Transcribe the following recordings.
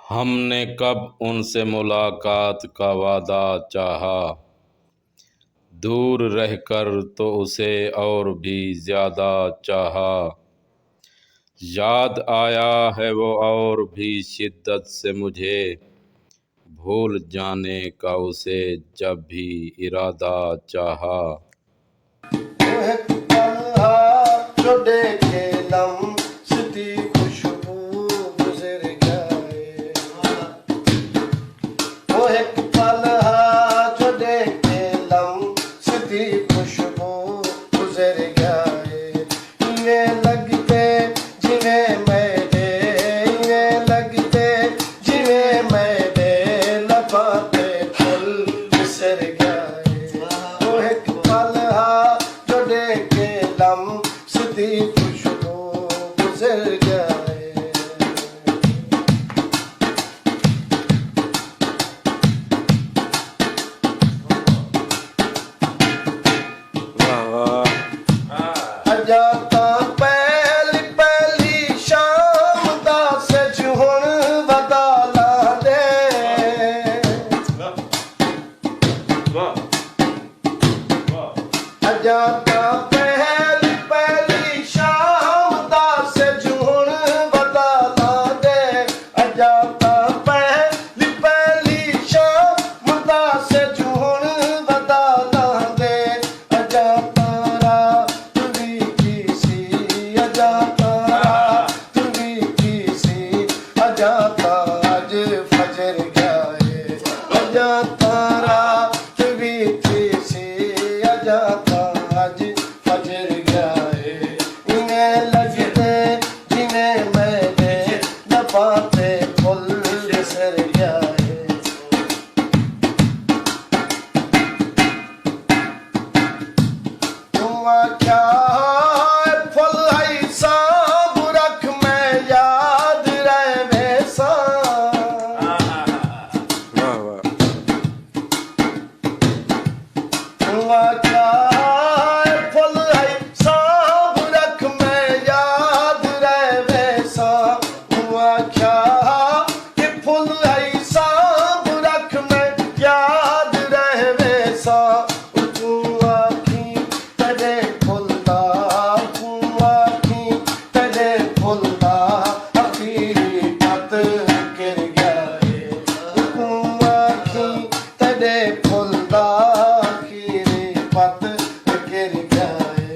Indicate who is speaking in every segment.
Speaker 1: हमने कब उनसे मुलाकात का वादा चाहा, दूर रहकर तो उसे और भी ज़्यादा चाहा। याद आया है वो और भी शिद्दत से मुझे, भूल जाने का उसे जब भी इरादा चाहा।
Speaker 2: जो देखे लम्हती खुशबू गुजर जाए, वो एक पल जो देखे लम्हती खुशबू गुजर जाए। इन्हें लगते जिन्हें मेरे, इन्हें लगते जिन्हें मेरे लबाते फूल बिसर गए। वो एक पल जो देखे लम्हती खुशबू गुजर जाए। अजाता पहली पहली शाम दा सच हुण बदला दे। अजाता पहली पहली शाम दा सच हुण बदला दे। अजाता पहली पहली शाम दा सच हुण बदला दे। अजाता रात भी की सी, अजाता रात भी की सी, अजाता अज फजर गए। अजाता रात भी की सी, अजाता अज फजर गए। इन्हें लगते जिन्हें मैंने दबाते फुल बिसर गए। हुआ क्या फल है सांप रख में याद रहे सा। हुआ क्या फल है सांप रख में याद रहे सा। हुआ क्या कि फूल है सांप रख में याद रहे सा। तेरे फुलदा तेरे फुलदा अखीरी पत गिर गए। तेरे फुलदा अखीरी पत गिर गए।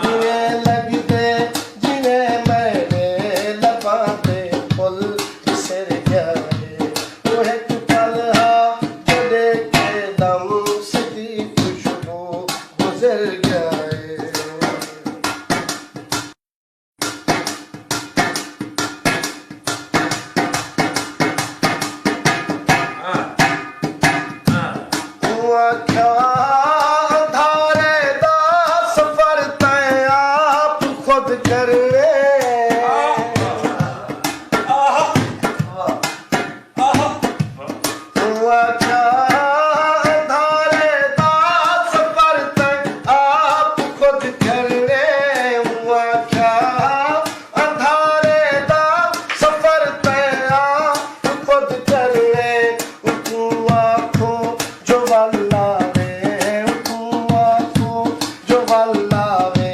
Speaker 2: इन्हें लगते जिन्हें मेरे लबाते फुल बिसर गए। वो एक पल जो देखे लम्हती खुशबू गुजर गए। हुआ क्या धारे दा सफर तय आप खुद करने। हुआ क्या धारे दा सफर तय आप खुद करने। हुआ क्या अंधारे दा सफर तय आप खुद करने। तू आखो जो वल्ला वे, तू आखो जो वल्ला वे,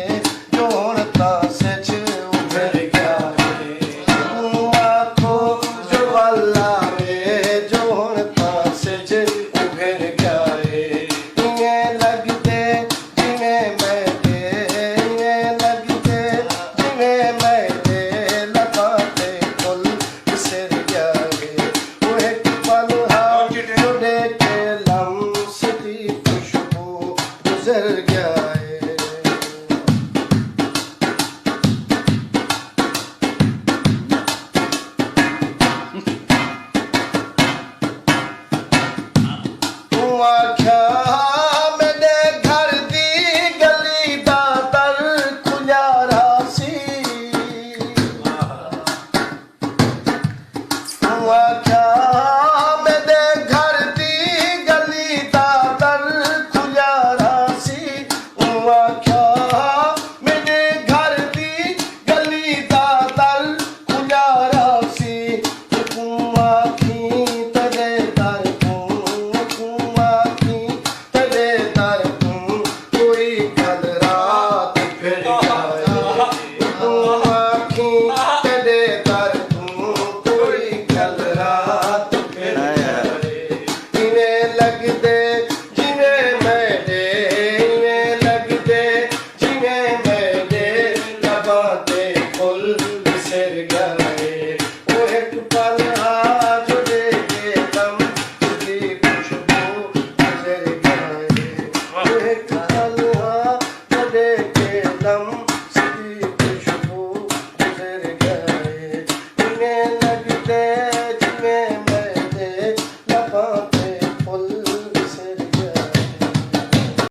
Speaker 2: जो हुण तां सच उभर गया वे। तू आखो जो वल्ला वे, जो हुण तां सच उभर गया वे। इन्हें लगते जिन्हें मेरे, इन्हें लगते जिन्हें मेरे लबाते फुल बिसर गए। वो एक पल जो देखे लम्हती खुशबू गुजर गए। हुआ क्या मेरे घर दी गली दा दर खुल्यारा सी। हुआ क्या मेरे घर दी गली दा दर खुल्यारा सी। हुआ क्या मेरे घर दी गली दा दर खुल्यारा सी। हुआ ਆਖੀ ਤੇਰੇ ਦਰ ਤੂੰ ਕੋਈ ਗੱਲ ਰਾਤ ਫਿਰ ਜਾਏ ਇਵੇਂ ਲੱਗਦੇ ਜਿਵੇਂ ਮੇਰੇ ਇਵੇਂ ਲੱਗਦੇ ਜਿਵੇਂ ਮੇਰੇ ਲਬਾਂ ਤੇ ਫੁੱਲ ਵਿਸਰ ਗਏ ਉਹ ਇੱਕ ਪਲ ਆ ਜੋ ਦੇ ਕੇ ਦਮ ਦੀ ਖੁਸ਼ਬੂ ਵਿਸਰ ਗਏ ਉਹ ਇੱਕ ਪਲ ਆ ਜੋ ਦੇ ਕੇ ਦਮ